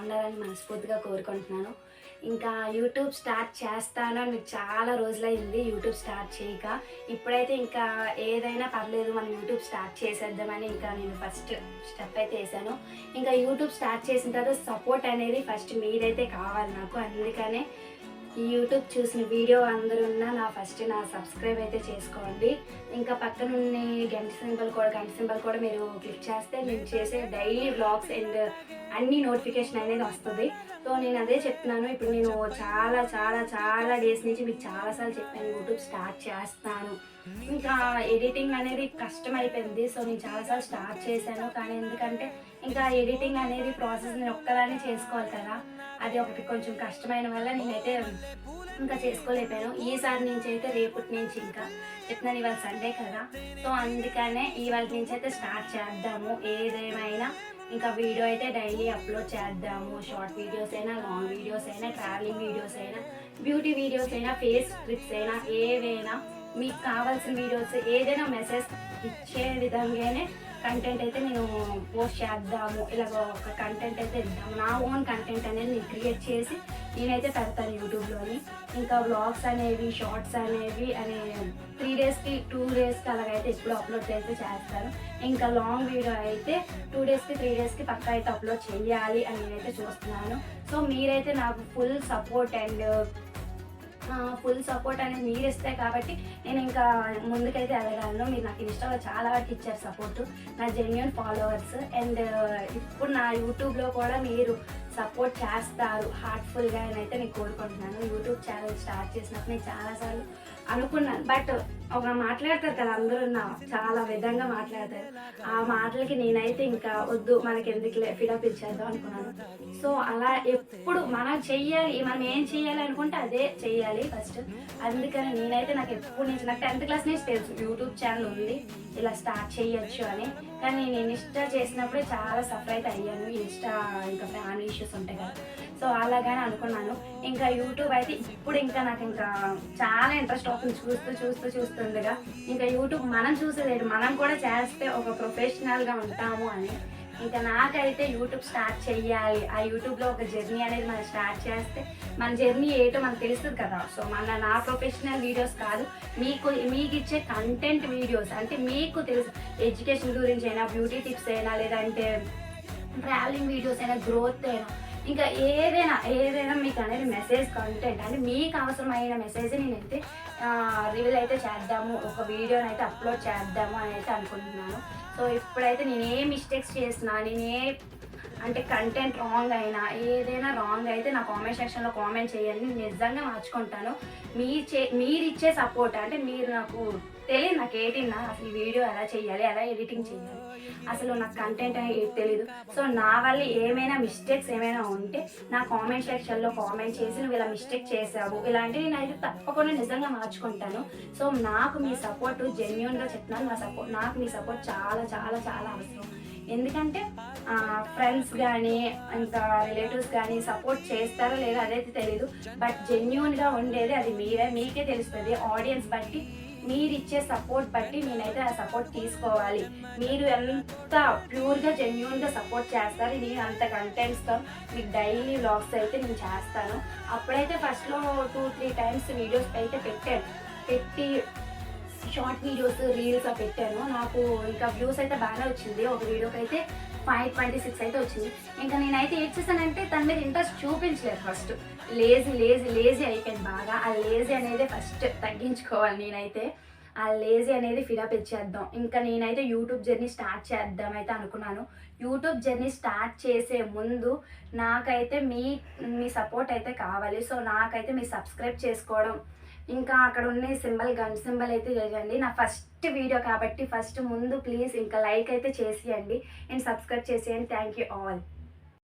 బాగుండాలని మనస్ఫూర్తిగా కోరుకుంటున్నాను. ఇంకా యూట్యూబ్ స్టార్ట్ చేస్తాను అని మీకు చాలా రోజులైంది యూట్యూబ్ స్టార్ట్ చేయక. ఇప్పుడైతే ఇంకా ఏదైనా పర్లేదు మనం యూట్యూబ్ స్టార్ట్ చేసేద్దామని ఇంకా నేను ఫస్ట్ స్టెప్ అయితే వేసాను. ఇంకా యూట్యూబ్ స్టార్ట్ చేసిన తర్వాత సపోర్ట్ అనేది ఫస్ట్ మీరైతే కావాలి నాకు. అందుకనే ఈ యూట్యూబ్ చూసిన వీడియో అందరున్నా నా సబ్స్క్రైబ్ అయితే చేసుకోండి. ఇంకా పక్కనున్న గంట సింబల్ కూడా మీరు క్లిక్ చేస్తే నేను చేసే డైలీ వ్లాగ్స్ అండ్ అన్ని నోటిఫికేషన్ అనేది వస్తుంది. సో నేను అదే చెప్తున్నాను. ఇప్పుడు నేను చాలా చాలా చాలా డేస్ నుంచి మీకు చాలాసార్లు చెప్పాను యూట్యూబ్ స్టార్ట్ చేస్తాను. ఇంకా ఎడిటింగ్ అనేది కష్టం అయిపోయింది. సో నేను చాలాసార్లు స్టార్ట్ చేశాను. కానీ ఎందుకంటే ఇంకా ఎడిటింగ్ అనేది ప్రాసెస్ నేను ఒక్కదాన్ని చేసుకోవాలి కదా, అది ఒకటి కొంచెం కష్టమైన వల్ల నేనైతే ఇంకా చేసుకోలేకపోయాను. ఈసారి నుంచి అయితే రేపటి నుంచి ఇంకా చెప్తున్నాను, ఇవాళ సండే కదా, సో అందుకనే ఇవాళ నుంచి అయితే స్టార్ట్ చేద్దాము. ఏదేమైనా ఇంకా వీడియో అయితే డైలీ అప్లోడ్ చేద్దాము. షార్ట్ వీడియోస్ అయినా, లాంగ్ వీడియోస్ అయినా, ట్రావెలింగ్ వీడియోస్ అయినా, బ్యూటీ వీడియోస్ అయినా, ఫేస్ ట్రిప్స్ అయినా, ఏవైనా మీకు కావాల్సిన వీడియోస్ ఏదైనా మెసేజ్ ఇచ్చే విధంగానే కంటెంట్ అయితే నేను పోస్ట్ చేద్దాము. ఇలాగ ఒక కంటెంట్ అయితే ఇద్దాము. నా ఓన్ కంటెంట్ అనేది నేను క్రియేట్ చేసి నేనైతే పెడతాను యూట్యూబ్లోని. ఇంకా వ్లాగ్స్ అనేవి, షార్ట్స్ అనేవి 3 డేస్కి 2 డేస్కి అలాగైతే ఎప్పుడు అప్లోడ్ అయితే చేస్తాను. ఇంకా లాంగ్ వీడియో అయితే 2 డేస్కి 3 డేస్కి పక్కా అయితే అప్లోడ్ చేయాలి అని నేనైతే చూస్తున్నాను. సో మీరైతే నాకు ఫుల్ సపోర్ట్ అనేది మీరు ఇస్తే కాబట్టి నేను ఇంకా ముందుకైతే వెళ్ళగలను. మీరు నాకు ఇన్స్టాలో చాలా వరకు ఇచ్చారు సపోర్టు, నా జెన్యూన్ ఫాలోవర్స్. అండ్ ఇప్పుడు నా యూట్యూబ్లో కూడా మీరు సపోర్ట్ చేస్తారు హార్ట్ఫుల్గా అని అయితే నేను కోరుకుంటున్నాను. యూట్యూబ్ ఛానల్ స్టార్ట్ చేసినప్పుడు నేను చాలాసార్లు అనుకున్నాను, బట్ ఒక మాట్లాడతారు కదా అందరూ, చాలా విధంగా మాట్లాడతారు. ఆ మాటలకి నేనైతే ఇంకా వద్దు, మనకి ఎందుకులే, ఫిడప్ ఇచ్చేద్దాం అనుకున్నాను. సో అలా ఎప్పుడు మనం చెయ్యాలి, మనం ఏం చెయ్యాలి అనుకుంటే అదే చెయ్యాలి ఫస్ట్. అందుకని నేనైతే నాకు ఎప్పుడు నుంచి, నాకు 10th క్లాస్ నుంచి తెలుసు యూట్యూబ్ ఛానల్ ఉంది, ఇలా స్టార్ట్ చేయొచ్చు అని. కానీ నేను ఇన్స్టా చేసినప్పుడే చాలా సఫర్ అయితే అయ్యాను. ఇన్స్టా ఇంకా ఫ్యామిలీ ఇష్యూస్ ఉంటాయి కదా, సో అలాగానే అనుకున్నాను. ఇంకా యూట్యూబ్ అయితే ఇప్పుడు ఇంకా నాకు ఇంకా చాలా ఇంట్రెస్ట్ అవుతుంది చూస్తుండగా. ఇంకా యూట్యూబ్ మనం చూసేది, మనం కూడా చేస్తే ఒక ప్రొఫెషనల్గా ఉంటాము అని. ఇంకా నాకైతే యూట్యూబ్ స్టార్ట్ చెయ్యాలి. ఆ యూట్యూబ్లో ఒక జర్నీ అనేది మనం స్టార్ట్ చేస్తే మన జర్నీ ఏంటో మనకు తెలుస్తుంది కదా. సో నా ప్రొఫెషనల్ వీడియోస్ కాదు, మీకు ఇచ్చే కంటెంట్ వీడియోస్, అంటే మీకు తెలుసు ఎడ్యుకేషన్ గురించి అయినా, బ్యూటీ టిప్స్ అయినా, లేదంటే ట్రావెలింగ్ వీడియోస్ అయినా, గ్రోత్ అయినా, ఇంకా ఏదైనా మీకు అనేది మెసేజ్ కంటెంట్, అంటే మీకు అవసరమైన మెసేజ్ నేనైతే రివీల్ అయితే చేద్దాము, ఒక వీడియోని అయితే అప్లోడ్ చేద్దాము అని అయితే అనుకుంటున్నాను. సో ఇప్పుడైతే నేను ఏ మిస్టేక్స్ చేసినా, అంటే కంటెంట్ రాంగ్ అయినా, ఏదైనా రాంగ్ అయితే నా కామెంట్ సెక్షన్లో కామెంట్ చేయండి, నిజంగా మార్చుకుంటాను. మీరు ఇచ్చే సపోర్ట్, అంటే మీరు నాకు తెలియదు, నాకు ఏటిన్నా అసలు ఈ వీడియో ఎలా చేయాలి, ఎలా ఎడిటింగ్ చేయాలి, అసలు నాకు కంటెంట్ అనేది తెలియదు. సో నా వల్ల ఏమైనా మిస్టేక్స్ ఏమైనా ఉంటే నా కామెంట్ సెక్షన్లో కామెంట్ చేసి నువ్వు ఇలా మిస్టేక్ చేసావు ఇలాంటివి నేనైతే తప్పకుండా నిజంగా మార్చుకుంటాను. సో నాకు మీ సపోర్ట్, జెన్యూన్గా చెప్తున్నాను, నాకు మీ సపోర్ట్ చాలా చాలా చాలా అవసరం. ఎందుకంటే ఫ్రెండ్స్ కానీ, ఇంకా రిలేటివ్స్ కానీ సపోర్ట్ చేస్తారో లేదో అదైతే తెలీదు, బట్ జెన్యూన్గా ఉండేది అది మీకే తెలుస్తుంది. ఆడియన్స్ బట్టి, మీరు ఇచ్చే సపోర్ట్ బట్టి నేనైతే ఆ సపోర్ట్ తీసుకోవాలి. మీరు ఎంత ప్యూర్గా జెన్యూన్గా సపోర్ట్ చేస్తారు, నేను అంత కంటెంట్స్తో మీకు డైలీ వ్లాగ్స్ అయితే నేను చేస్తాను. అప్పుడైతే ఫస్ట్లో 2-3 టైమ్స్ వీడియోస్ అయితే పెట్టి షార్ట్ వీడియోస్, రీల్స్ పెట్టాను. నాకు ఇంకా వ్యూస్ అయితే బాగానే వచ్చింది. ఒక వీడియోకి అయితే 526 అయితే వచ్చింది. ఇంకా నేనైతే ఏం చేశానంటే తన మీద ఇంట్రెస్ట్ చూపించలేదు. ఫస్ట్ లేజీ అయిపోయింది బాగా. ఆ లేజీ అనేది ఫస్ట్ తగ్గించుకోవాలి. నేనైతే ఆ లేజీ అనేది ఫిడప్ ఇచ్చేద్దాం. ఇంకా నేనైతే యూట్యూబ్ జర్నీ స్టార్ట్ చేద్దాం అయితే అనుకున్నాను. యూట్యూబ్ జర్నీ స్టార్ట్ చేసే ముందు నాకైతే మీ సపోర్ట్ అయితే కావాలి. సో నాకైతే మీ సబ్స్క్రైబ్ చేసుకోవడం, ఇంకా అక్కడ ఉన్న గంట సింబల్ అయితే చేయండి. నా ఫస్ట్ వీడియో కాబట్టి ముందు ప్లీజ్ ఇంకా లైక్ అయితే చేసేయండి అండ్ సబ్స్క్రైబ్ చేసేయండి. Thank you all.